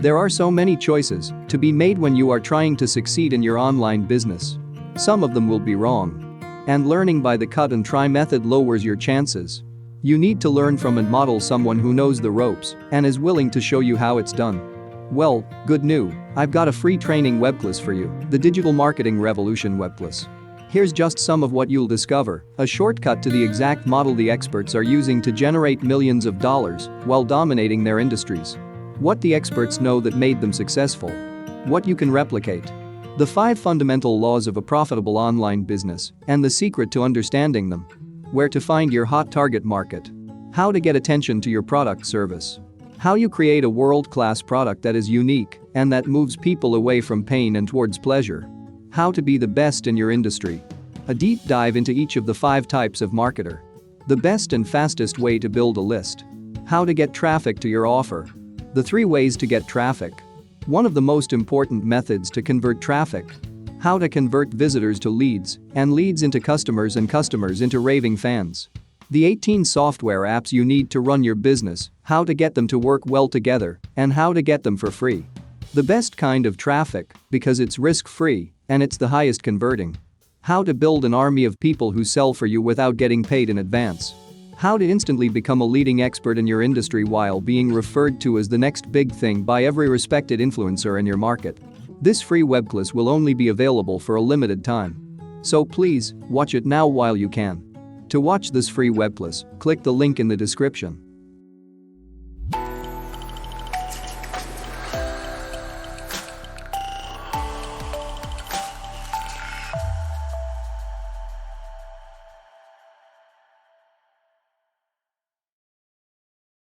There are so many choices to be made when you are trying to succeed in your online business. Some of them will be wrong. And learning by the cut and try method lowers your chances. You need to learn from and model someone who knows the ropes and is willing to show you how it's done. Well, good news, I've got a free training webclass for you, the Digital Marketing Revolution webclass. Here's just some of what you'll discover, a shortcut to the exact model the experts are using to generate millions of dollars while dominating their industries. What the experts know that made them successful. What you can replicate. The 5 fundamental laws of a profitable online business and the secret to understanding them. Where to find your hot target market. How to get attention to your product service. How you create a world-class product that is unique and that moves people away from pain and towards pleasure. How to be the best in your industry. A deep dive into each of the 5 types of marketer. The best and fastest way to build a list. How to get traffic to your offer. The 3 ways to get traffic. One of the most important methods to convert traffic. How to convert visitors to leads and leads into customers and customers into raving fans. The 18 software apps you need to run your business, how to get them to work well together, and how to get them for free. The best kind of traffic because it's risk-free and it's the highest converting. How to build an army of people who sell for you without getting paid in advance. How to instantly become a leading expert in your industry while being referred to as the next big thing by every respected influencer in your market. This free webclass will only be available for a limited time. So please, watch it now while you can. To watch this free webclass, click the link in the description.